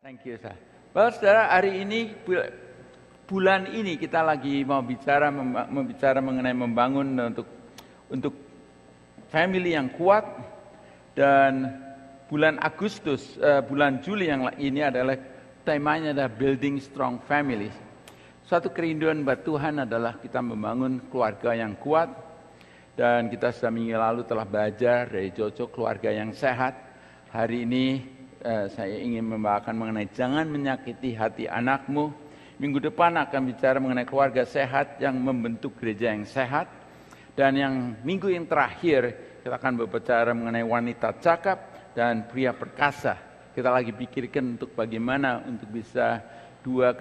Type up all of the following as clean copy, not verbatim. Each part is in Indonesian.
Thank you, Sir. Bapak saudara, hari ini bulan ini kita lagi mau bicara mengenai membangun untuk family yang kuat, dan bulan Agustus, bulan Juli yang ini adalah temanya adalah building strong families. Suatu kerinduan buat Tuhan adalah kita membangun keluarga yang kuat, dan kita sudah minggu lalu telah belajar dari Jojo keluarga yang sehat. Hari ini saya ingin membawakan mengenai jangan menyakiti hati anakmu. Minggu depan akan bicara mengenai keluarga sehat yang membentuk gereja yang sehat. Dan yang minggu yang terakhir kita akan berbicara mengenai wanita cakap dan pria perkasa. Kita lagi pikirkan untuk bagaimana untuk bisa dua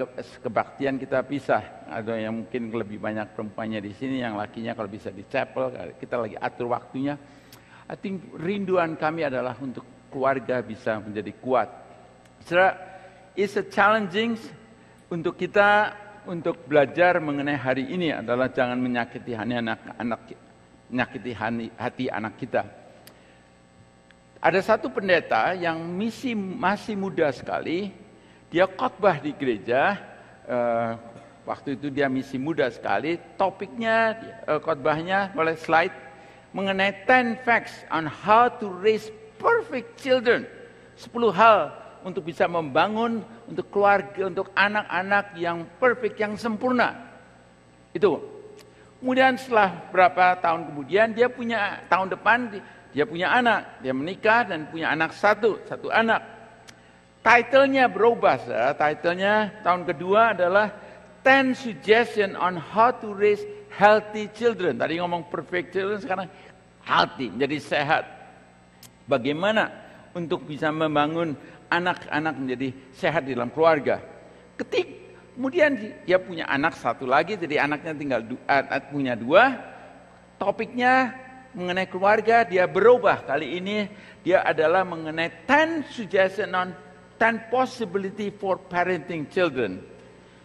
kebaktian kita pisah. Ada yang mungkin lebih banyak perempuannya di sini, yang lakinya kalau bisa di chapel. Kita lagi atur waktunya. I think rinduan kami adalah untuk keluarga bisa menjadi kuat. Saudara, it's a challenging untuk kita untuk belajar mengenai hari ini adalah jangan menyakiti hati anak kita. Ada satu pendeta yang masih muda sekali, dia khotbah di gereja. Waktu itu dia misi muda sekali. Topiknya khotbahnya, boleh slide, mengenai 10 facts on how to raise perfect children. 10 hal untuk bisa membangun untuk keluarga, untuk anak-anak yang perfect, yang sempurna. Itu. Kemudian setelah berapa tahun kemudian tahun depan dia punya anak, dia menikah dan punya anak satu anak. Title-nya berubah, title-nya tahun kedua adalah 10 suggestion on how to raise healthy children. Tadi ngomong perfect children, sekarang healthy, menjadi sehat. Bagaimana untuk bisa membangun anak-anak menjadi sehat di dalam keluarga. Kemudian dia punya anak satu lagi, jadi anaknya tinggal punya 2. Topiknya mengenai keluarga, dia berubah. Kali ini dia adalah mengenai 10 suggestion on 10 possibility for parenting children.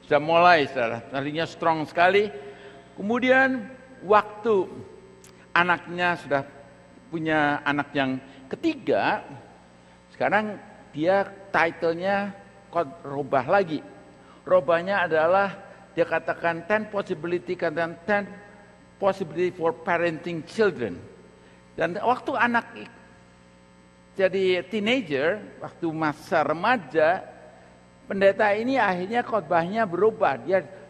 Sudah mulai, saudara. Tadinya strong sekali. Kemudian waktu anaknya sudah punya anak yang ketiga, sekarang dia title-nya rubah lagi. Rubahnya adalah dia katakan 10 possibility for parenting children. Dan waktu anak jadi teenager, waktu masa remaja, pendeta ini akhirnya khotbahnya berubah.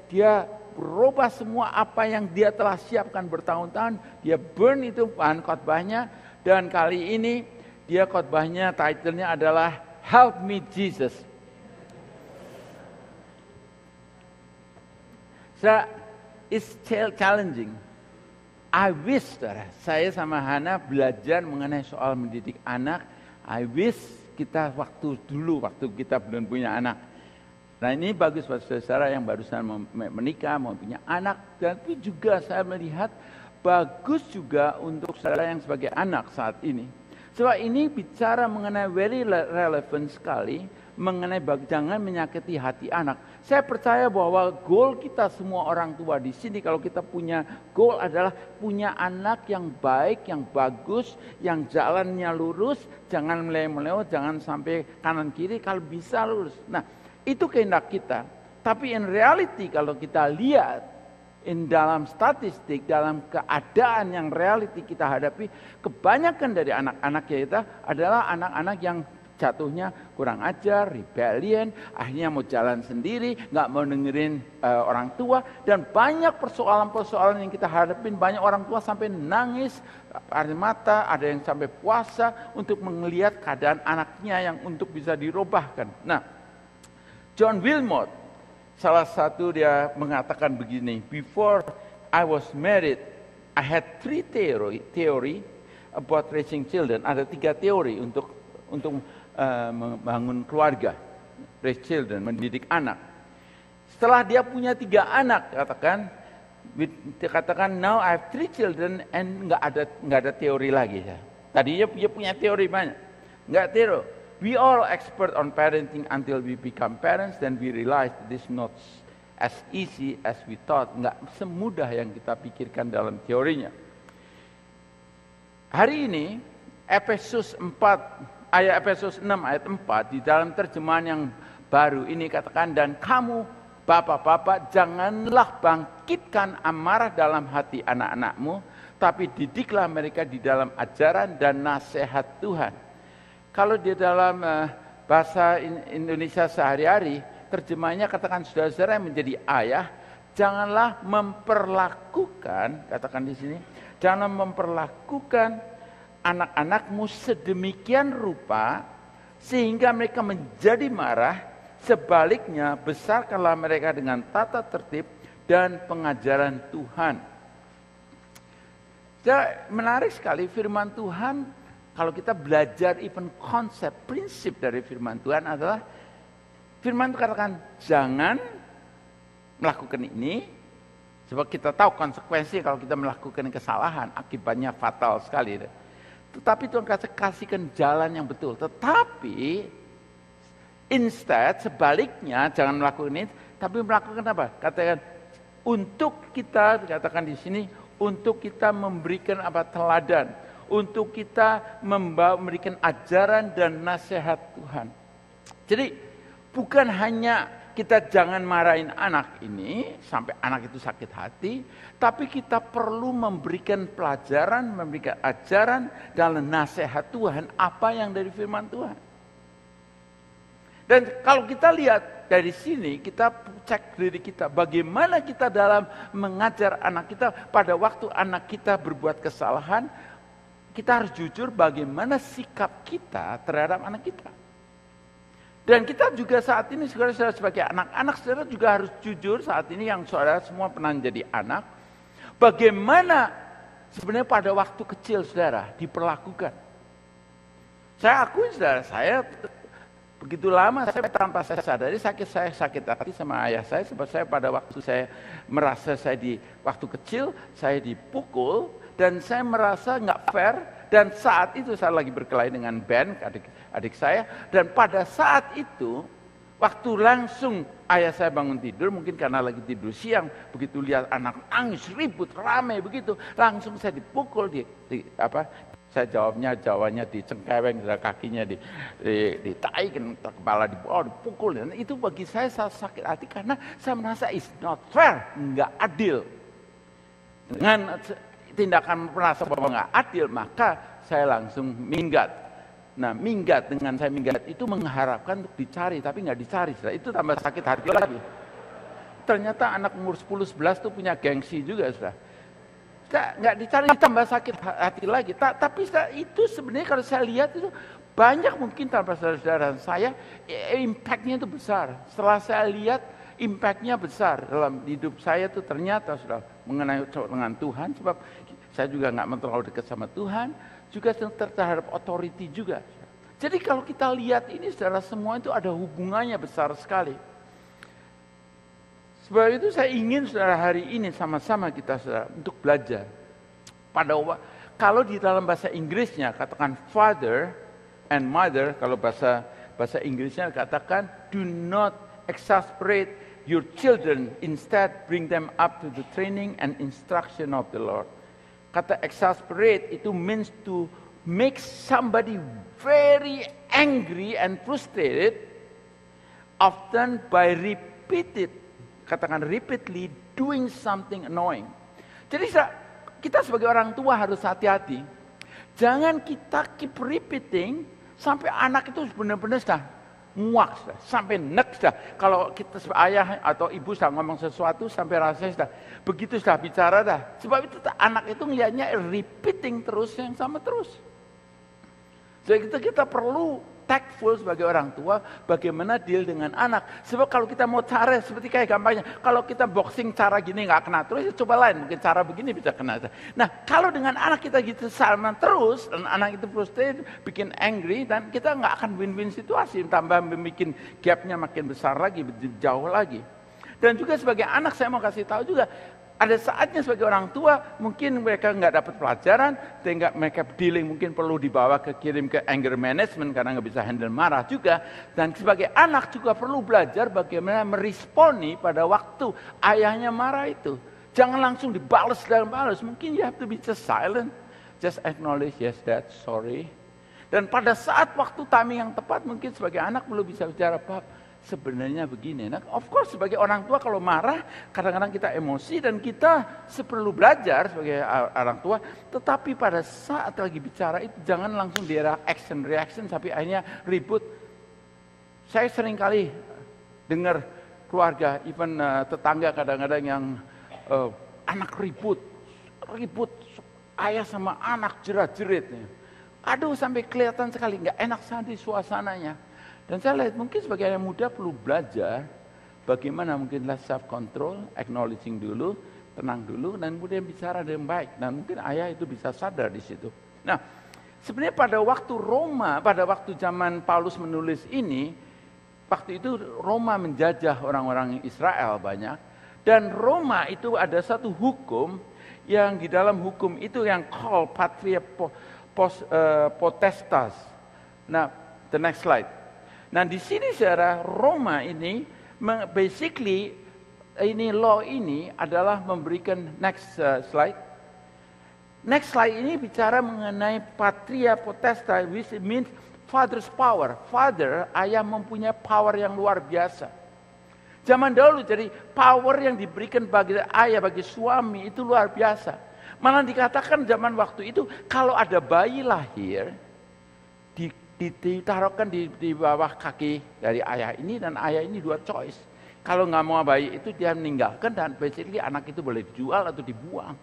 Dia berubah semua apa yang dia telah siapkan bertahun-tahun. Dia burn itu bahan khotbahnya. Dan kali ini dia khotbahnya, title-nya adalah Help Me Jesus. It's challenging. I wish, saya sama Hana belajar mengenai soal mendidik anak. I wish kita waktu kita belum punya anak. Nah, ini bagus buat saudara yang barusan menikah, mau punya anak. Tapi juga saya melihat bagus juga untuk saudara yang sebagai anak saat ini. Sebab ini bicara mengenai very relevant sekali, mengenai jangan menyakiti hati anak. Saya percaya bahwa goal kita semua orang tua di sini, kalau kita punya goal adalah punya anak yang baik, yang bagus, yang jalannya lurus, jangan melewat, jangan sampai kanan kiri, kalau bisa lurus. Nah, itu kehendak kita. Tapi in reality kalau kita lihat, dalam statistik, dalam keadaan yang reality kita hadapi, kebanyakan dari anak-anak kita adalah anak-anak yang jatuhnya kurang ajar, rebellion, akhirnya mau jalan sendiri, nggak mau dengerin orang tua, dan banyak persoalan-persoalan yang kita hadapin. Banyak orang tua sampai nangis air mata, ada yang sampai puasa untuk melihat keadaan anaknya yang untuk bisa dirubahkan. Nah, John Wilmot, salah satu dia mengatakan begini, before I was married, I had 3 theory about raising children. Ada 3 teori untuk membangun keluarga, raise children, mendidik anak. Setelah dia punya 3 anak, katakan now I have 3 children and nggak ada teori lagi. Tadinya dia punya teori banyak, nggak teori. We all expert on parenting until we become parents, then we realize this not as easy as we thought. Nggak semudah yang kita pikirkan dalam teorinya. Hari ini Efesus 6 ayat 4 di dalam terjemahan yang baru ini katakan, dan kamu bapak-bapak janganlah bangkitkan amarah dalam hati anak-anakmu, tapi didiklah mereka di dalam ajaran dan nasihat Tuhan. Kalau di dalam bahasa Indonesia sehari-hari, terjemahnya katakan saudara-saudara yang menjadi ayah, janganlah memperlakukan, katakan di sini, jangan memperlakukan anak-anakmu sedemikian rupa sehingga mereka menjadi marah. Sebaliknya, besarkanlah mereka dengan tata tertib dan pengajaran Tuhan. Jadi, menarik sekali firman Tuhan. Kalau kita belajar even konsep, prinsip dari firman Tuhan adalah, firman Tuhan katakan jangan melakukan ini, sebab kita tahu konsekuensi kalau kita melakukan kesalahan, akibatnya fatal sekali. Tetapi Tuhan kasihkan jalan yang betul. Tetapi instead, sebaliknya, jangan melakukan ini, tapi melakukan apa? Katakan untuk kita, katakan di sini, untuk kita memberikan apa? Teladan, untuk kita memberikan ajaran dan nasihat Tuhan. Jadi bukan hanya kita jangan marahin anak ini sampai anak itu sakit hati, tapi kita perlu memberikan pelajaran, memberikan ajaran dan nasihat Tuhan, apa yang dari firman Tuhan. Dan kalau kita lihat dari sini, kita cek diri kita, bagaimana kita dalam mengajar anak kita. Pada waktu anak kita berbuat kesalahan, kita harus jujur bagaimana sikap kita terhadap anak kita. Dan kita juga saat ini, saudara-saudara, sebagai anak-anak, saudara juga harus jujur saat ini, yang saudara semua pernah menjadi anak, bagaimana sebenarnya pada waktu kecil saudara diperlakukan. Saya akui saudara, saya begitu lama saya tanpa saya sadari saya sakit hati sama ayah saya, sebab saya pada waktu saya merasa saya di waktu kecil saya dipukul dan saya merasa nggak fair. Dan saat itu saya lagi berkelahi dengan Ben, adik saya, dan pada saat itu waktu langsung ayah saya bangun tidur, mungkin karena lagi tidur siang, begitu lihat anak nangis ribut rame begitu, langsung saya dipukul saya jawabnya dicengkeweng, kakinya ditaikan, kepala di bawah dipukul. Dan itu bagi saya sakit hati karena saya merasa it's not fair, nggak adil. Dengan tindakan merasa bahwa nggak adil, maka saya langsung minggat. Nah, dengan saya minggat itu mengharapkan untuk dicari, tapi nggak dicari. Itu tambah sakit hati lagi. Ternyata anak umur 10-11 itu punya gengsi juga, sudah. Nggak dicari, tambah sakit hati lagi. Tapi itu sebenarnya kalau saya lihat itu banyak mungkin tanpa saudara-saudara saya, impact-nya itu besar. Setelah saya lihat, impact-nya besar dalam hidup saya itu ternyata sudah mengenai dengan Tuhan, sebab saya juga nggak terlalu dekat sama Tuhan, juga terhadap authority juga. Jadi kalau kita lihat ini saudara, semua itu ada hubungannya besar sekali. Sebab itu saya ingin saudara hari ini sama-sama kita saudara untuk belajar. Kalau di dalam bahasa Inggrisnya katakan father and mother, kalau bahasa Inggrisnya katakan do not exasperate your children, instead bring them up to the training and instruction of the Lord. Kata exasperate itu means to make somebody very angry and frustrated, often by repeatedly doing something annoying. Jadi kita sebagai orang tua harus hati-hati. Jangan kita keep repeating sampai anak itu benar-benar sudah muak, sampai nek sudah. Kalau kita sebagai ayah atau ibu sudah ngomong sesuatu sampai rasanya sudah begitu sudah bicara dah. Sebab itu anak itu ngelihatnya repeating terus yang sama terus. Jadi kita perlu tactful sebagai orang tua bagaimana deal dengan anak. Sebab kalau kita mau cara seperti kayak gampangnya, kalau kita boxing cara gini nggak kena terus, ya coba lain, mungkin cara begini bisa kena. Nah kalau dengan anak kita gitu sama terus, dan anak itu frustrated, bikin angry, dan kita nggak akan win-win situasi, tambah bikin gapnya makin besar lagi, jauh lagi. Dan juga sebagai anak saya mau kasih tahu juga, ada saatnya sebagai orang tua mungkin mereka nggak dapat pelajaran, sehingga mereka dealing mungkin perlu dibawa kirim ke anger management karena nggak bisa handle marah juga. Dan sebagai anak juga perlu belajar bagaimana meresponi pada waktu ayahnya marah itu. Jangan langsung dibalas dalam balas. Mungkin you have to be just silent, just acknowledge yes dad, sorry. Dan pada saat waktu timing yang tepat mungkin sebagai anak perlu bisa bicara, Pap, sebenarnya begini. Nah, of course sebagai orang tua kalau marah, kadang-kadang kita emosi dan kita perlu belajar sebagai orang tua. Tetapi pada saat lagi bicara itu jangan langsung action reaction sampai akhirnya ribut. Saya sering kali dengar keluarga, even tetangga kadang-kadang yang anak ribut, ayah sama anak jerat-jerit. Aduh sampai kelihatan sekali nggak enak sekali suasananya. Dan saya lihat mungkin sebagai anak muda perlu belajar bagaimana mungkin self control, acknowledging dulu, tenang dulu, dan kemudian bicara dengan baik. Dan mungkin ayah itu bisa sadar di situ. Nah, sebenarnya pada waktu Roma, pada waktu zaman Paulus menulis ini, waktu itu Roma menjajah orang-orang Israel banyak. Dan Roma itu ada satu hukum yang di dalam hukum itu yang called patria potestas. Nah, the next slide. Nah di sini saudara, Roma ini basically ini law ini adalah memberikan next slide. Next slide ini bicara mengenai patria potesta, which means father's power. Father, ayah mempunyai power yang luar biasa. Zaman dahulu jadi power yang diberikan bagi ayah, bagi suami itu luar biasa. Malah dikatakan zaman waktu itu kalau ada bayi lahir, ditaruhkan di bawah kaki dari ayah ini, dan ayah ini dua choice. Kalau nggak mau bayi itu dia meninggalkan, dan basically anak itu boleh dijual atau dibuang.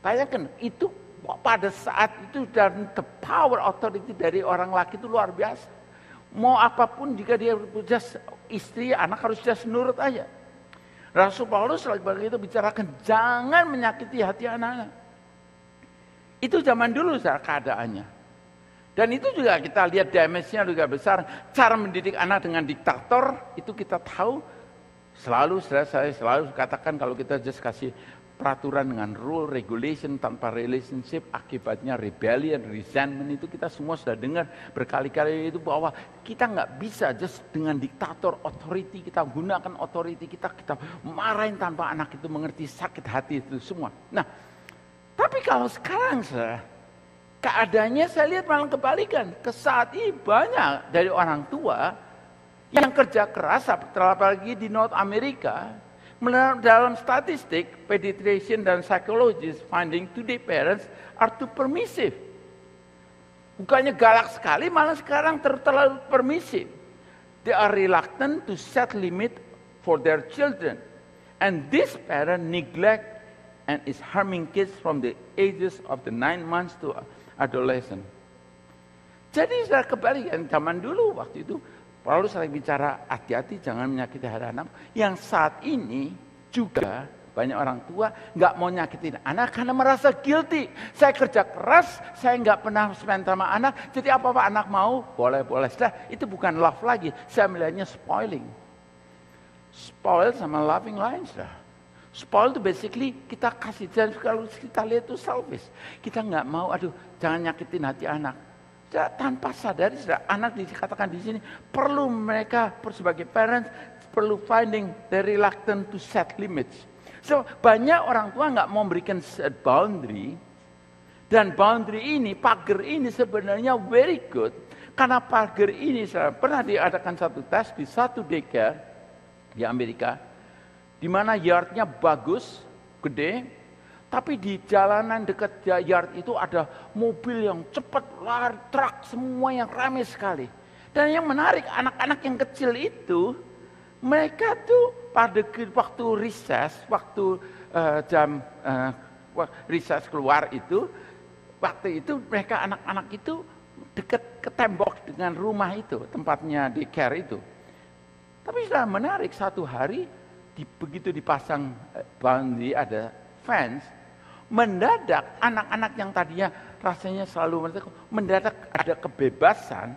Bayangkan itu pada saat itu, dan the power authority dari orang laki itu luar biasa. Mau apapun jika dia just istri, anak harus just nurut aja. Rasul Paulus lagi itu bicarakan jangan menyakiti hati anak-anak. Itu zaman dulu keadaannya. Dan itu juga kita lihat damage-nya juga besar. Cara mendidik anak dengan diktator, itu kita tahu. Saya selalu katakan kalau kita just kasih peraturan dengan rule, regulation, tanpa relationship, akibatnya rebellion, resentment, itu kita semua sudah dengar berkali-kali itu bahwa kita nggak bisa just dengan diktator, authority, kita gunakan authority, kita marahin tanpa anak itu mengerti, sakit hati itu semua. Nah, tapi kalau sekarang keadaannya saya lihat malah kebalikan. Saat ini banyak dari orang tua yang kerja keras, apalagi di North America, dalam statistik, pediatrician dan psychologist finding today parents are too permissive. Bukannya galak sekali, malah sekarang terlalu permissive. They are reluctant to set limit for their children. And this parent neglect and is harming kids from the ages of the 9 months to adolescent. Jadi sudah kebalikan zaman dulu waktu itu Paulus sering bicara hati-hati jangan menyakiti hati anak. Yang saat ini juga banyak orang tua nggak mau nyakitin anak karena merasa guilty. Saya kerja keras, saya nggak pernah spend sama anak. Jadi apa-apa anak mau boleh-boleh. Sudah itu bukan love lagi. Saya melihatnya spoiling. Spoil sama loving lain sudah. Spoil itu basically kita kasih, dan kalau kita lihat itu selfish. Kita nggak mau, aduh jangan nyakitin hati anak. Tanpa sadar, anak dikatakan di sini perlu mereka sebagai parents perlu finding the reluctant to set limits. So banyak orang tua nggak mau memberikan set boundary, dan boundary ini, pagar ini sebenarnya very good. Karena pagar ini pernah diadakan satu tes di satu daycare di Amerika. Di mana yardnya bagus, gede, tapi di jalanan dekat yard itu ada mobil yang cepat, lari, truk, semua yang ramai sekali. Dan yang menarik, anak-anak yang kecil itu, mereka tuh pada waktu recess, waktu jam recess keluar itu, waktu itu mereka anak-anak itu dekat ke tembok dengan rumah itu, tempatnya di care itu. Tapi sudah menarik, satu hari, begitu dipasang boundary, ada fence, mendadak anak-anak yang tadinya rasanya selalu mendadak ada kebebasan.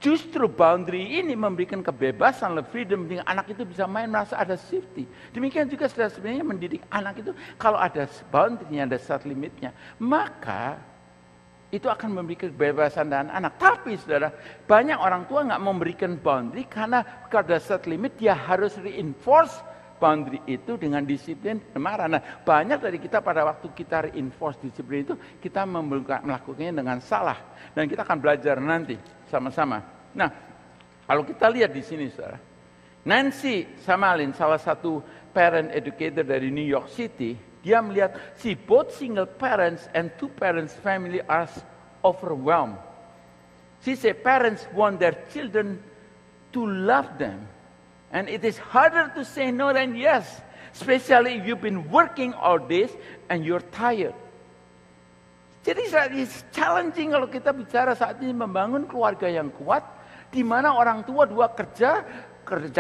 Justru boundary ini memberikan kebebasan, freedom, dengan anak itu bisa main, merasa ada safety. Demikian juga sebenarnya mendidik anak itu, kalau ada boundary-nya, ada set limitnya, maka itu akan memberikan kebebasan dan anak. Tapi saudara, banyak orang tua nggak memberikan boundary karena kalau ada set limit dia harus reinforce boundary itu dengan disiplin marah. Nah, banyak dari kita pada waktu kita reinforce disiplin itu, kita melakukannya dengan salah. Dan kita akan belajar nanti sama-sama. Nah, Kalau kita lihat di sini, saudara, Nancy Samalin, salah satu parent educator dari New York City, dia melihat both single parents and two parents family are overwhelmed. She said parents want their children to love them, and it is harder to say no than yes, especially if you've been working all days and you're tired. Jadi it's challenging kalau kita bicara saat ini membangun keluarga yang kuat, di mana orang tua dua kerja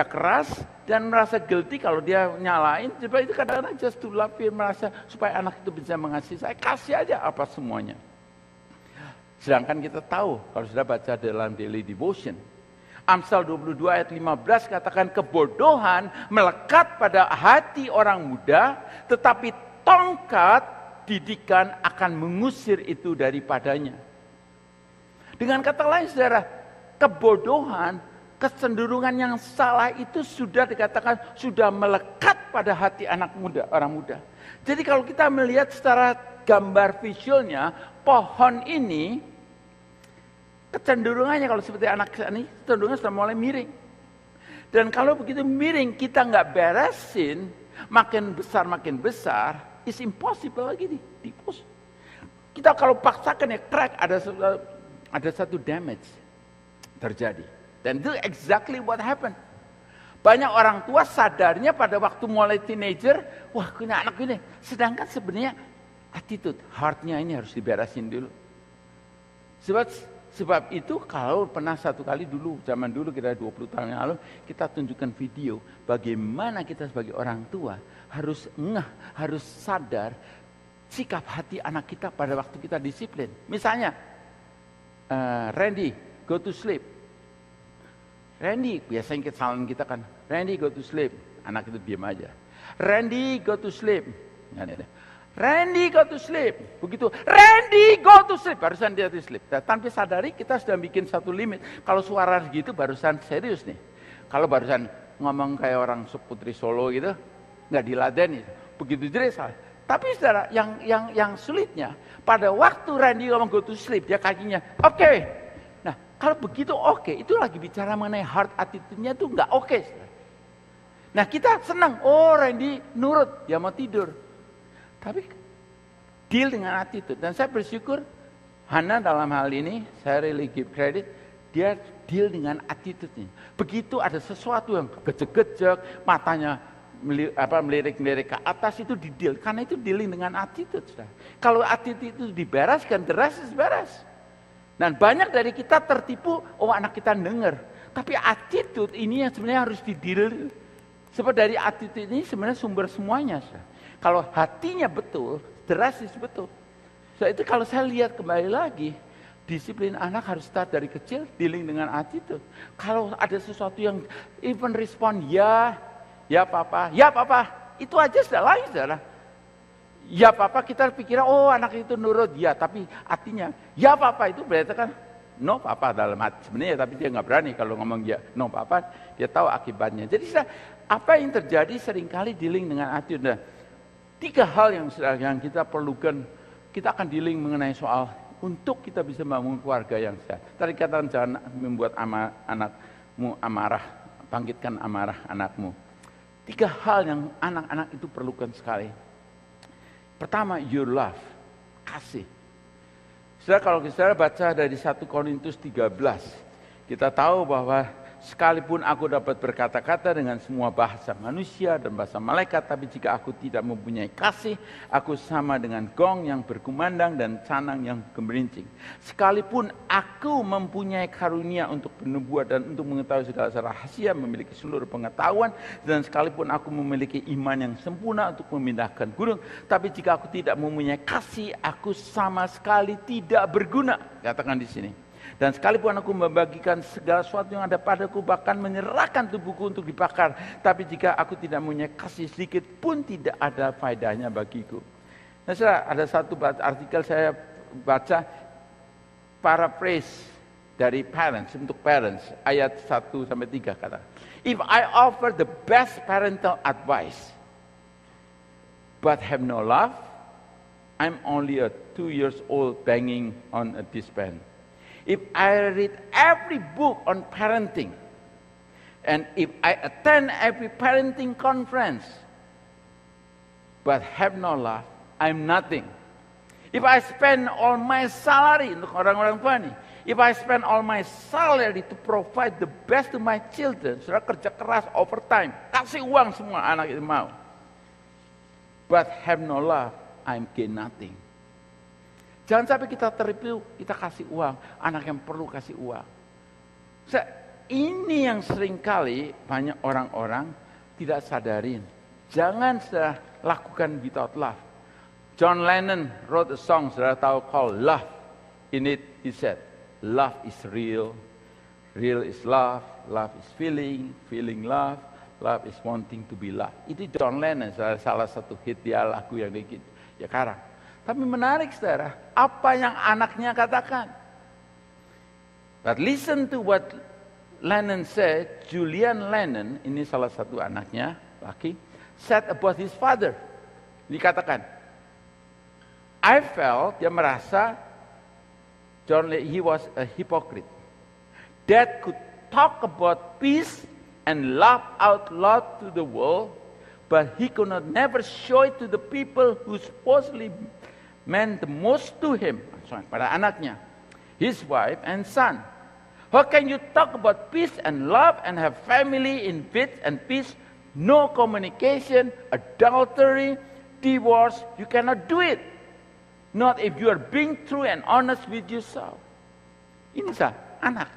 keras dan merasa guilty kalau dia nyalain. Coba itu kadang-kadang just to love him, merasa supaya anak itu bisa mengasihi saya, kasih aja apa semuanya. Sedangkan kita tahu kalau sudah baca dalam daily devotion, Amsal 22 ayat 15 katakan kebodohan melekat pada hati orang muda, tetapi tongkat didikan akan mengusir itu daripadanya. Dengan kata lain, saudara, kebodohan, kecenderungan yang salah itu sudah dikatakan sudah melekat pada hati anak muda, orang muda. Jadi kalau kita melihat secara gambar visualnya, pohon ini kecenderungannya kalau seperti anak ini, kecenderungannya sudah mulai miring. Dan kalau begitu miring kita nggak beresin, makin besar, it's impossible lagi dipus. Kita kalau paksakan ya crack, ada satu damage terjadi. Dan itu exactly what happened. Banyak orang tua sadarnya pada waktu mulai teenager, wah punya anak ini. Sedangkan sebenarnya attitude, heart-nya ini harus diberesin dulu. Sebab itu kalau pernah satu kali dulu, zaman dulu kita 20 tahun yang lalu, kita tunjukkan video bagaimana kita sebagai orang tua harus harus sadar sikap hati anak kita pada waktu kita disiplin. Misalnya, Randy, go to sleep. Randy, biasanya kesalahan kita kan, Randy go to sleep. Anak itu diam aja. Randy go to sleep. Randy go to sleep. Begitu, Randy go to sleep. Barusan dia to sleep. Dan tanpa sadari kita sudah bikin satu limit. Kalau suara gitu barusan serius nih. Kalau barusan ngomong kayak orang putri Solo gitu, nggak diladeni. Begitu jelas. Tapi saudara, yang sulitnya, pada waktu Randy ngomong go to sleep, dia kakinya, oke. Nah, kalau begitu oke, itu lagi bicara mengenai heart attitude-nya itu nggak oke. Nah, kita senang, oh Randy nurut, dia mau tidur. Tapi deal dengan attitude. Dan saya bersyukur, Hana dalam hal ini, saya really give credit, dia deal dengan attitude-nya. Begitu ada sesuatu yang gejek-gejek, matanya melirik-melirik ke atas, itu di-deal. Karena itu dealing dengan attitude. Kalau attitude itu dibereskan, the rest is beres. Dan banyak dari kita tertipu, oh anak kita denger. Tapi attitude ini yang sebenarnya harus di-deal. Sebab dari attitude ini sebenarnya sumber semuanya. Kalau hatinya betul, the rest is betul. So, itu kalau saya lihat kembali lagi, disiplin anak harus start dari kecil, dealing dengan attitude. Kalau ada sesuatu yang even respon, ya papa, itu aja sudah lain, saudara. Ya papa, kita pikir, oh anak itu nurut, ya, tapi artinya, ya papa itu berarti kan, no papa dalam hati sebenarnya, tapi dia nggak berani kalau ngomong ya, no papa, dia tahu akibatnya. Jadi apa yang terjadi seringkali dealing dengan attitude. Nah, 3 hal yang kita perlukan, kita akan dealing mengenai soal untuk kita bisa membangun keluarga yang sehat. Tadi katakan jangan membuat anakmu amarah, bangkitkan amarah anakmu. 3 hal yang anak-anak itu perlukan sekali. Pertama, your love, kasih. Saudara, kalau kita baca dari 1 Korintus 13, kita tahu bahwa sekalipun aku dapat berkata-kata dengan semua bahasa manusia dan bahasa malaikat, tapi jika aku tidak mempunyai kasih, aku sama dengan gong yang berkumandang dan canang yang gemerincing. Sekalipun aku mempunyai karunia untuk bernubuat dan untuk mengetahui segala rahasia, memiliki seluruh pengetahuan, dan sekalipun aku memiliki iman yang sempurna untuk memindahkan gunung, tapi jika aku tidak mempunyai kasih, aku sama sekali tidak berguna. Katakan di sini. Dan sekalipun aku membagikan segala sesuatu yang ada padaku, bahkan menyerahkan tubuhku untuk dibakar, tapi jika aku tidak mempunyai kasih sedikit pun tidak ada faedahnya bagiku. Nah, ada satu artikel saya baca, paraphrase dari parents, untuk parents, ayat 1-3 kata, if I offer the best parental advice, but have no love, I'm only a 2 years old banging on a dishpan. If I read every book on parenting, And if I attend every parenting conference, but have no love, I'm nothing. If I spend all my salary, untuk orang-orang tua nih, if I spend all my salary to provide the best to my children, saudara kerja keras, overtime, kasih uang semua anak itu mau. But have no love, I'm gain nothing. Jangan sampai kita tertipu, kita kasih uang, anak yang perlu kasih uang. Ini yang seringkali banyak orang-orang tidak sadarin. Jangan lakukan without love. John Lennon wrote a song, saudara tahu, called Love. In it, he said, love is real, real is love, love is feeling, feeling love, love is wanting to be loved. Itu John Lennon, salah satu hit dia lagu yang dia karang. Tapi menarik saudara, apa yang anaknya katakan. But listen to what Lennon said. Julian Lennon, ini salah satu anaknya, laki, said about his father. Dikatakan, I felt, dia merasa, he was a hypocrite. Dad could talk about peace and laugh out loud to the world, but he could not never show it to the people who supposedly meant the most to him. Pada anaknya, his wife and son. How can you talk about peace and love and have family in peace and peace? No communication, adultery, divorce, you cannot do it. Not if you are being true and honest with yourself. Ini anak.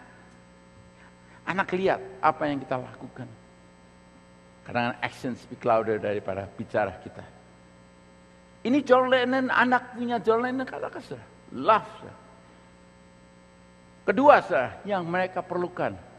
Anak lihat apa yang kita lakukan. Karena action speak louder daripada bicara kita. Ini John Lennon, anak punya John Lennon katakan, love. Kedua, yang mereka perlukan.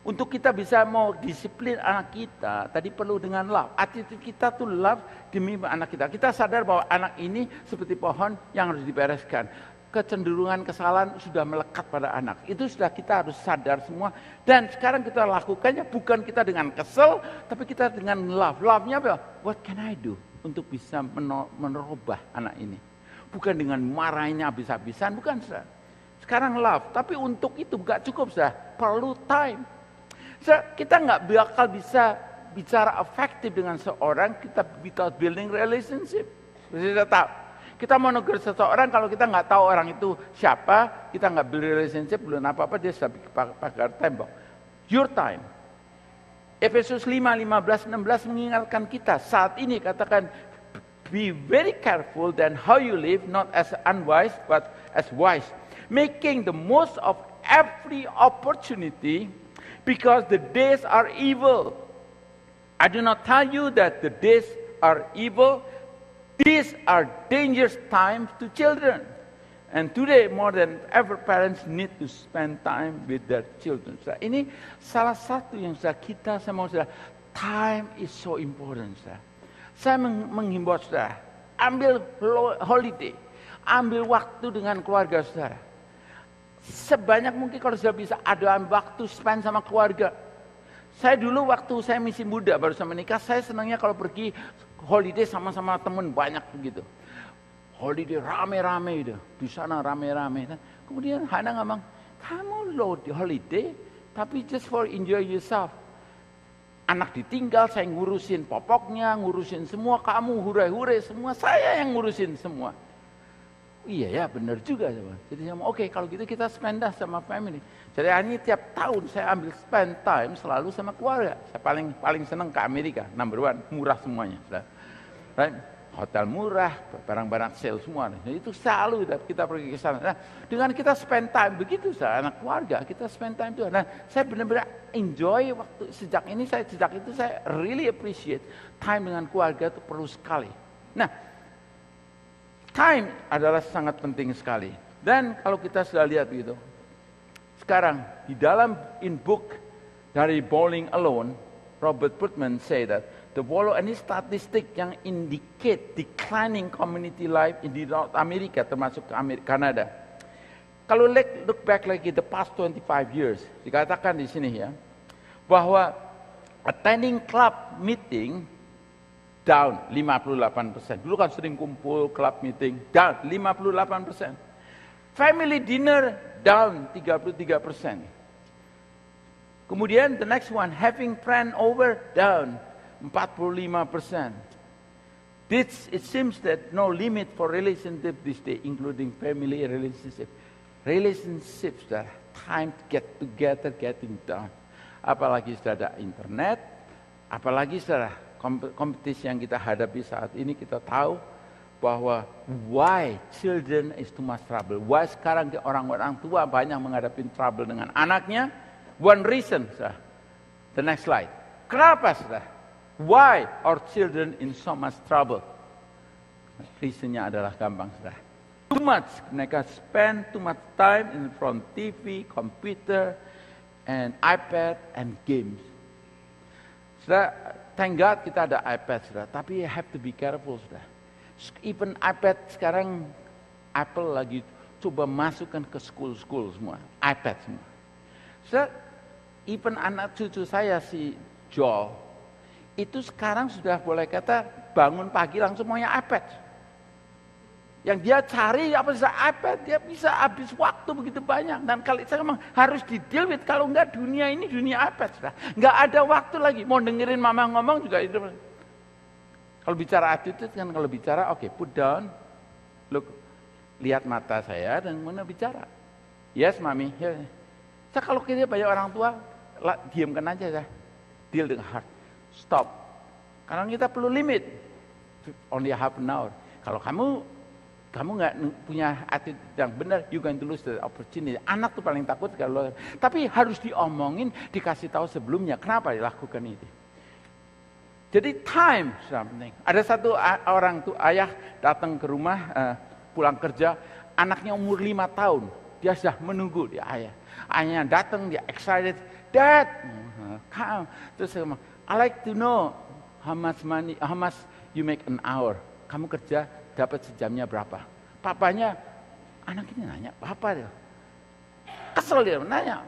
Untuk kita bisa mau disiplin anak kita, tadi perlu dengan love. Attitude kita tuh love demi anak kita. Kita sadar bahwa anak ini seperti pohon yang harus dibereskan. Kecenderungan kesalahan sudah melekat pada anak. Itu sudah kita harus sadar semua. Dan sekarang kita lakukannya bukan kita dengan kesel, tapi kita dengan love. Love-nya apa? What can I do untuk bisa merubah anak ini? Bukan dengan marahnya habis-habisan, bukan saudara. Sekarang love, tapi untuk itu gak cukup saudara, perlu time. Kita nggak bakal bisa bicara efektif dengan seorang kita without building relationship. Kita tahu, kita mau negur seseorang kalau kita nggak tahu orang itu siapa, kita nggak build relationship, belum apa-apa dia sudah pagar tembok. Your time. Efesus 5, 15, 16 mengingatkan kita saat ini katakan, be very careful then how you live, not as unwise but as wise, making the most of every opportunity. Because the days are evil. I do not tell you that the days are evil. These are dangerous times to children. And today more than ever parents need to spend time with their children. Ini salah satu yang kita mau saudara. Time is so important. Saya menghimbau saudara, ambil holiday, ambil waktu dengan keluarga saudara. Sebanyak mungkin kalau sudah bisa ada waktu spend sama keluarga. Saya dulu waktu saya masih muda baru sama menikah, saya senangnya kalau pergi holiday sama-sama teman banyak begitu. Holiday rame-rame itu, di sana rame-rame. Kemudian Hana ngomong, kamu loh di holiday, tapi just for enjoy yourself. Anak ditinggal, saya ngurusin popoknya, ngurusin semua, kamu hure-hure semua, saya yang ngurusin semua. Iya ya benar juga. Jadi saya mau oke, kalau gitu kita spend dah sama family. Jadi ini tiap tahun saya ambil spend time selalu sama keluarga. Saya paling senang ke Amerika, number one, murah semuanya. Right? Hotel murah, barang-barang sale semua. Jadi itu selalu kita pergi ke sana. Nah, dengan kita spend time begitu anak keluarga, kita spend time itu. Nah, saya benar-benar enjoy waktu sejak itu saya really appreciate time dengan keluarga itu perlu sekali. Nah, time adalah sangat penting sekali. Dan kalau kita sudah lihat gitu, sekarang di dalam book dari Bowling Alone, Robert Putnam say that the follow any statistik yang indicate declining community life in the North America, termasuk ke Kanada. Kalau look back lagi the past 25 years, dikatakan di sini ya, bahwa attending club meeting down 58%. Dulu kan sering kumpul club meeting, down 58%. Family dinner down 33%. Kemudian the next one, having friend over, down 45%. It seems that no limit for relationship this day, including family relationship. Relationships that time get together getting down. Apalagi sudah ada internet, apalagi sudah kompetisi yang kita hadapi saat ini, kita tahu bahwa why children is too much trouble. Why sekarang orang-orang tua banyak menghadapi trouble dengan anaknya. One reason, sir. The next slide. Kenapa, sir? Why our children in so much trouble? Reasonnya adalah gampang, sir. Too much, mereka spend too much time in front TV, computer, and iPad and games. Sudah, thank God kita ada iPad, sudah. Tapi you have to be careful, sudah. Even iPad sekarang Apple lagi coba masukkan ke school semua, iPad semua. Sudah, even anak cucu saya si Joel itu sekarang sudah boleh kata bangun pagi langsung maunya iPad. Yang dia cari apa sih iPad, dia bisa habis waktu begitu banyak. Dan kalau saya memang harus di-deal with, kalau enggak dunia ini dunia iPad sudah. Enggak ada waktu lagi, mau dengerin mama ngomong juga itu. Kalau bicara attitude kan, kalau bicara oke, put down, look, lihat mata saya dan mana bicara. Yes mami, yes. Saya kalau kita banyak orang tua, diamkan aja ya, deal dengan heart. Stop. Karena kita perlu limit. Only half an hour. Kalau kamu nggak punya attitude yang benar, you going to lose the opportunity. Anak tuh paling takut kalau, tapi harus diomongin, dikasih tahu sebelumnya. Kenapa dilakukan itu? Jadi time something. Ada satu orang tuh ayah datang ke rumah, pulang kerja, anaknya umur 5 tahun, dia sudah menunggu dia ayah. Ayahnya datang, dia excited, Dad, come. Terus saya ngomong, I like to know how much money, how much you make an hour. Kamu kerja dapat sejamnya berapa? Papanya, anak ini nanya, apa dia? Kesel dia nanya.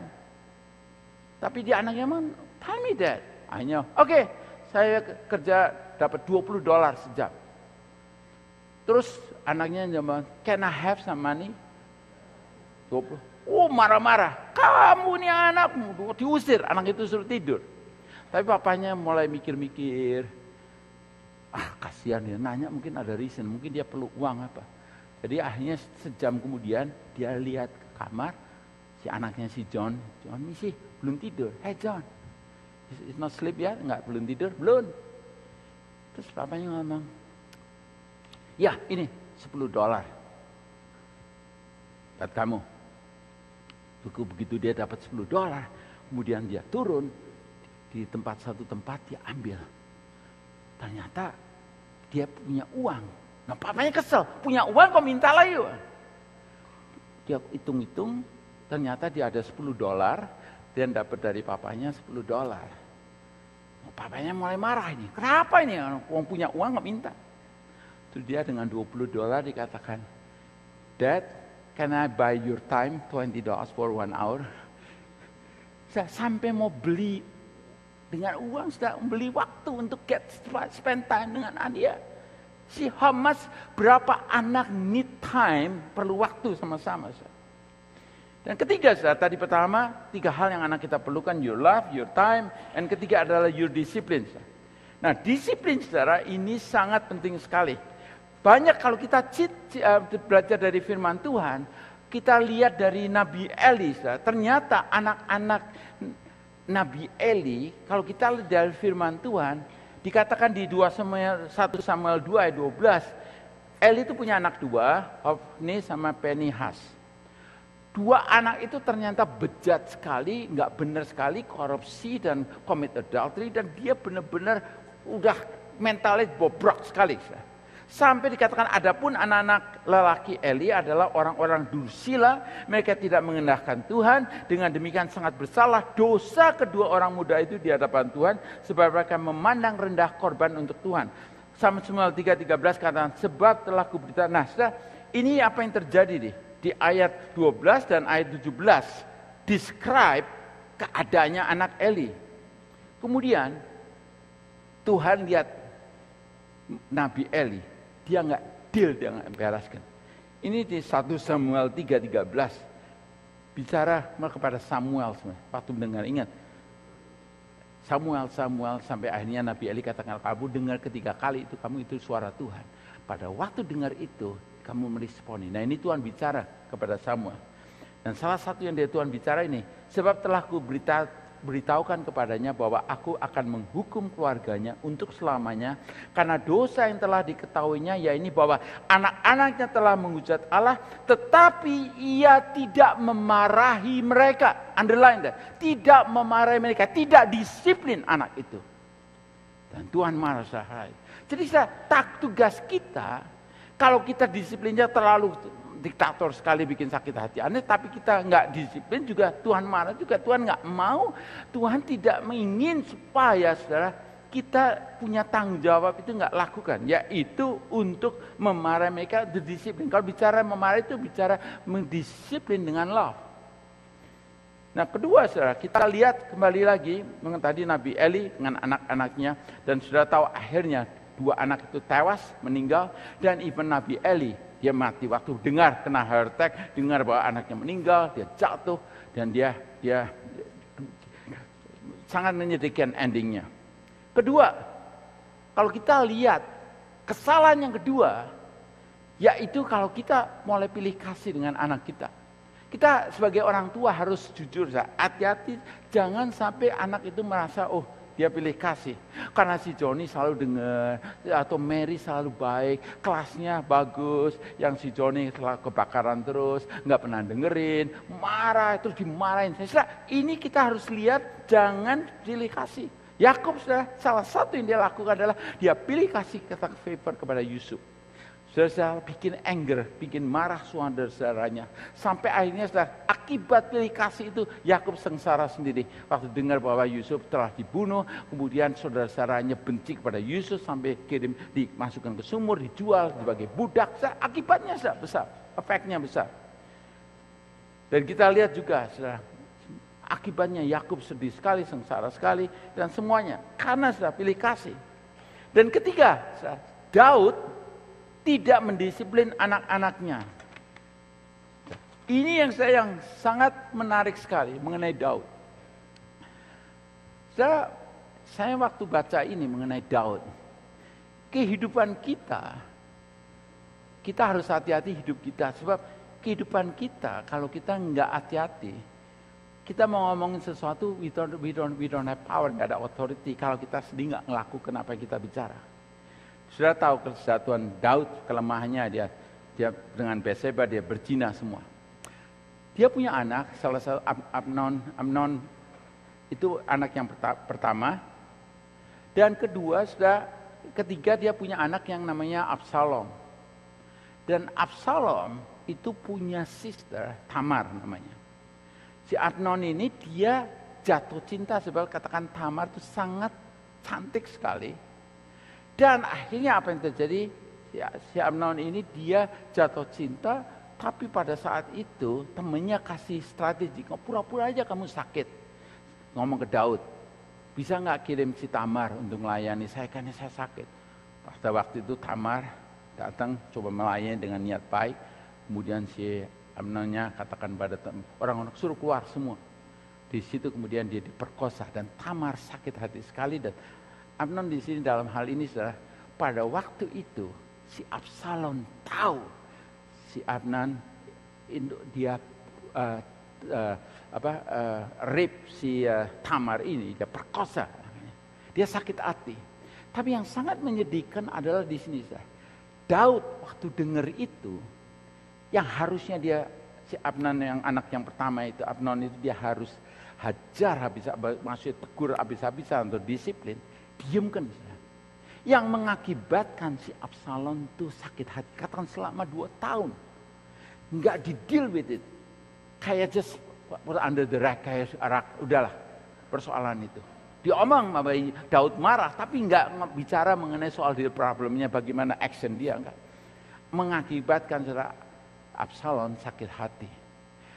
Tapi dia anaknya memang, tell me that. Akhirnya, oke, saya kerja dapat $20 sejam. Terus anaknya bilang, can I have some money? 20. Oh marah-marah, kamu nih anakmu, diusir, anak itu suruh tidur. Tapi papanya mulai mikir-mikir, kasihan dia, nanya mungkin ada reason, mungkin dia perlu uang apa. Jadi akhirnya sejam kemudian dia lihat ke kamar, si anaknya si John ini sih belum tidur. Hey John, is not sleep ya? Enggak, belum tidur? Belum. Terus papanya ngomong, ya ini $10 buat kamu. Begitu dia dapat $10, kemudian dia turun, di satu tempat dia ambil. Ternyata dia punya uang. Nah papanya kesel, punya uang kok minta lagi. Dia hitung-hitung, ternyata dia ada $10 dan dapat dari papanya $10. Nah, papanya mulai marah ini, kenapa ini? Orang punya uang nggak minta. Terus dia dengan $20 dikatakan, Dad, can I buy your time $20 for 1 hour? Saya sampai mau beli dengan uang, sudah membeli waktu untuk spend time dengan dia. Si Hamas, berapa anak need time, perlu waktu sama-sama. Dan ketiga, tadi pertama, 3 hal yang anak kita perlukan, your love, your time, dan ketiga adalah your discipline. Nah, disiplin saudara ini sangat penting sekali. Banyak kalau kita belajar dari firman Tuhan, kita lihat dari Nabi Eli, ternyata anak-anak Nabi Eli, kalau kita lihat dari firman Tuhan, dikatakan di 1 Samuel 2 ayat 12, Eli itu punya anak 2, Hofni sama Pinehas. 2 anak itu ternyata bejat sekali, nggak benar sekali, korupsi dan commit adultery, dan dia benar-benar udah mentalnya bobrok sekali. Sampai dikatakan adapun anak-anak lelaki Eli adalah orang-orang dursila, mereka tidak mengenalkan Tuhan, dengan demikian sangat bersalah dosa kedua orang muda itu di hadapan Tuhan, sebab mereka memandang rendah korban untuk Tuhan. Samuel 3:13 katakan, sebab telah kuberitahu. Nah, ini apa yang terjadi di ayat 12 dan ayat 17, describe keadaannya anak Eli. Kemudian Tuhan lihat Nabi Eli, dia nggak deal, dia nggak bereskan. Ini di 1 Samuel 3:13 bicara kepada Samuel. Waktu mendengar, ingat Samuel, Samuel, sampai akhirnya Nabi Eli katakan, kamu dengar ketiga kali itu, kamu itu suara Tuhan. Pada waktu dengar itu, kamu meresponi. Nah ini Tuhan bicara kepada Samuel. Dan salah satu yang Tuhan bicara ini, sebab telah ku beritahukan kepadanya bahwa aku akan menghukum keluarganya untuk selamanya. Karena dosa yang telah diketahuinya, yaitu bahwa anak-anaknya telah menghujat Allah, tetapi ia tidak memarahi mereka. Underline that. Tidak memarahi mereka, tidak disiplin anak itu. Dan Tuhan marah sekali. Jadi tugas kita, kalau kita disiplinnya terlalu diktator sekali bikin sakit hati Anda, tapi kita nggak disiplin juga Tuhan marah juga. Tuhan nggak mau, Tuhan tidak ingin supaya saudara kita punya tanggung jawab itu nggak lakukan, yaitu untuk memarahi mereka, disiplin. Kalau bicara memarahi itu bicara mendisiplin dengan love. Nah kedua saudara, kita lihat kembali lagi tadi Nabi Eli dengan anak-anaknya, dan sudah tahu akhirnya 2 anak itu tewas, meninggal, dan even Nabi Eli dia mati waktu dengar kena heart attack, dengar bahwa anaknya meninggal, dia jatuh, dan dia sangat menyedihkan endingnya. Kedua, kalau kita lihat kesalahan yang kedua, yaitu kalau kita mulai pilih kasih dengan anak kita. Kita sebagai orang tua harus jujur, hati-hati, jangan sampai anak itu merasa, oh dia pilih kasih. Karena si Joni selalu dengar, atau Mary selalu baik, kelasnya bagus, yang si Joni telah kebakaran terus, nggak pernah dengerin, marah, terus dimarahin. Ini kita harus lihat, jangan pilih kasih. Yakub salah satu yang dia lakukan adalah, dia pilih kasih kata favor kepada Yusuf. Saudara bikin anger, bikin marah saudara-saudaranya. Sampai akhirnya akibat pilih kasih itu Yakub sengsara sendiri. Waktu dengar bahwa Yusuf telah dibunuh, kemudian saudara-saudaranya benci kepada Yusuf sampai dimasukkan ke sumur, dijual sebagai budak. Akibatnya besar, efeknya besar. Dan kita lihat juga akibatnya Yakub sedih sekali, sengsara sekali, dan semuanya karena sudah pilih kasih. Dan ketiga, Daud tidak mendisiplin anak-anaknya. Ini yang sangat menarik sekali mengenai Daud. Saya waktu baca ini mengenai Daud, kehidupan kita harus hati-hati hidup kita. Sebab kehidupan kita, kalau kita nggak hati-hati, kita mau ngomongin sesuatu, we don't have power, nggak ada authority. Kalau kita sedih nggak ngelakukan apa yang kita bicara. Sudah tahu kesatuan Daud, kelemahannya dia dengan Batseba dia berzina semua. Dia punya anak, salah satu Amnon itu anak yang pertama. Dan ketiga dia punya anak yang namanya Absalom. Dan Absalom itu punya sister Tamar namanya. Si Amnon ini dia jatuh cinta, sebab katakan Tamar itu sangat cantik sekali. Dan akhirnya apa yang terjadi? Si Amnon ini dia jatuh cinta, tapi pada saat itu temannya kasih strategi, pura-pura aja kamu sakit. Ngomong ke Daud, bisa nggak kirim si Tamar untuk melayani saya karena saya sakit. Pada waktu itu Tamar datang coba melayani dengan niat baik. Kemudian si Amnonnya katakan pada orang-orang suruh keluar semua. Di situ kemudian dia diperkosa dan Tamar sakit hati sekali. Dan Amnon di sini dalam hal ini pada waktu itu si Absalom tahu si Amnon dia rape si Tamar ini, dia perkosa. Dia sakit hati. Tapi yang sangat menyedihkan adalah di sini Daud waktu dengar itu, yang harusnya dia si Amnon yang anak yang pertama itu Amnon itu dia harus hajar maksudnya tegur habis-habisan untuk disiplin. Diamkan. Yang mengakibatkan si Absalom itu sakit hati. Katakan selama 2 tahun. Enggak di-deal with it. Kayak just under the rug. Kayak udahlah persoalan itu. Diomong Daud marah. Tapi enggak bicara mengenai soal problemnya bagaimana action dia. Enggak. Mengakibatkan Absalom sakit hati.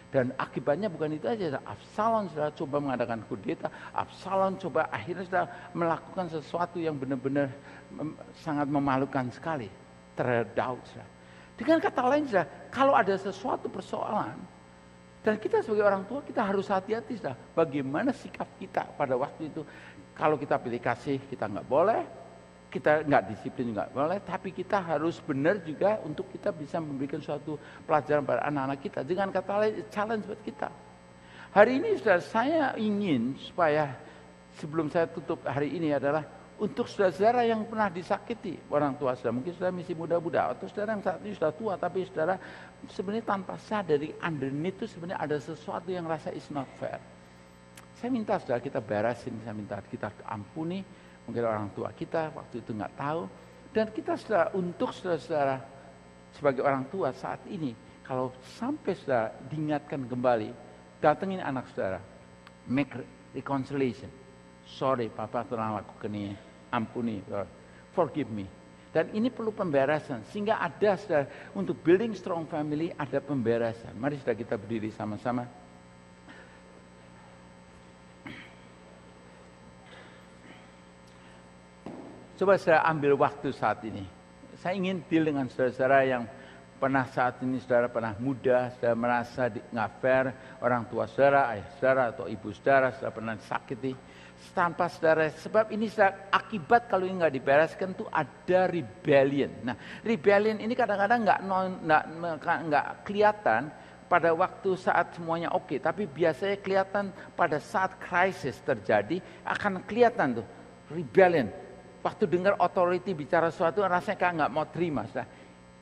Dan akibatnya bukan itu aja, Absalom sudah coba mengadakan kudeta, Absalom coba akhirnya sudah melakukan sesuatu yang benar-benar sangat memalukan sekali terhadap Daud. Dengan kata lain, kalau ada sesuatu persoalan, dan kita sebagai orang tua kita harus hati-hati bagaimana sikap kita pada waktu itu. Kalau kita pilih kasih, kita nggak boleh. Kita nggak disiplin, nggak boleh. Tapi kita harus benar juga untuk kita bisa memberikan suatu pelajaran pada anak-anak kita. Dengan kata lain, challenge buat kita. Hari ini saudara, saya ingin supaya sebelum saya tutup hari ini adalah untuk saudara-saudara yang pernah disakiti orang tua saudara. Mungkin saudara masih muda-muda atau saudara yang saat ini sudah tua, tapi saudara sebenarnya tanpa sadari underneath itu sebenarnya ada sesuatu yang rasa is not fair. Saya minta saudara kita beresin, saya minta kita ampuni mungkin orang tua kita waktu itu nggak tahu. Dan kita saudara, untuk saudara-saudara sebagai orang tua saat ini, kalau sampai saudara diingatkan kembali, datengin anak saudara, make reconciliation. Sorry, papa telah lakukan ini, ampuni, forgive me. Dan ini perlu pemberesan, sehingga ada saudara, untuk building strong family ada pemberesan. Mari saudara kita berdiri sama-sama. Coba saya ambil waktu saat ini. Saya ingin deal dengan saudara-saudara yang pernah saat ini saudara pernah muda, saudara merasa nggak fair, orang tua saudara, ayah saudara atau ibu saudara pernah disakiti. Tanpa saudara, sebab ini saudara, akibat kalau ini nggak dibereskan tuh ada rebellion. Nah, rebellion ini kadang-kadang nggak kelihatan pada waktu saat semuanya oke, tapi biasanya kelihatan pada saat krisis terjadi akan kelihatan tuh rebellion. Waktu dengar authority bicara sesuatu rasanya kayak nggak mau terima.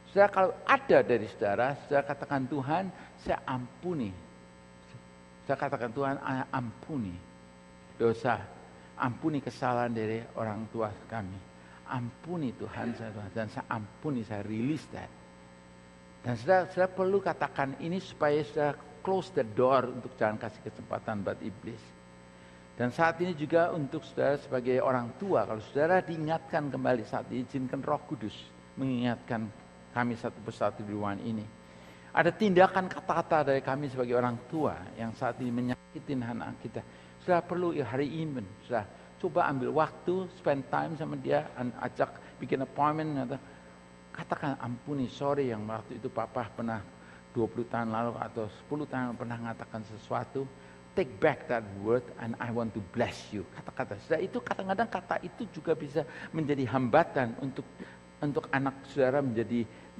Saudara kalau ada dari saudara katakan Tuhan, saya ampuni. Saya katakan Tuhan, ampuni dosa, ampuni kesalahan dari orang tua kami. Ampuni Tuhan, dan saya ampuni, saya release that. Dan saudara perlu katakan ini supaya saudara close the door untuk jangan kasih kesempatan buat iblis. Dan saat ini juga untuk saudara sebagai orang tua, kalau saudara diingatkan kembali saat diizinkan Roh Kudus mengingatkan kami satu persatu di ruangan ini. Ada tindakan kata-kata dari kami sebagai orang tua yang saat ini menyakitin anak kita. Saudara perlu hari ini, saudara coba ambil waktu, spend time sama dia, ajak bikin appointment, katakan ampuni, sorry yang waktu itu papa pernah 20 tahun lalu atau 10 tahun pernah mengatakan sesuatu. Take back that word and I want to bless you. Kata-kata saudara itu kadang-kadang kata itu juga bisa menjadi hambatan untuk anak saudara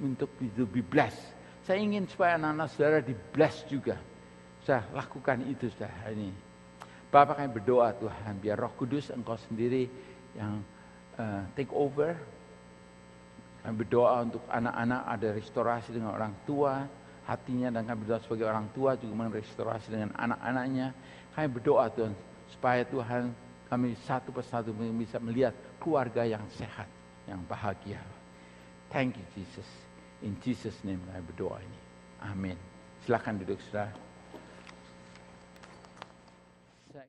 untuk be blessed. Saya ingin supaya anak-anak saudara di bless juga. Saya lakukan itu saudara hari ini. Bapak kami berdoa Tuhan biar Roh Kudus Engkau sendiri yang take over. Kami berdoa untuk anak-anak ada restorasi dengan orang tua hatinya, dan kami berdoa sebagai orang tua juga merestorasi dengan anak-anaknya. Kami berdoa Tuhan supaya Tuhan kami satu persatu bisa melihat keluarga yang sehat, yang bahagia. Thank you Jesus. In Jesus name kami berdoa ini. Amin. Silakan duduk saudara.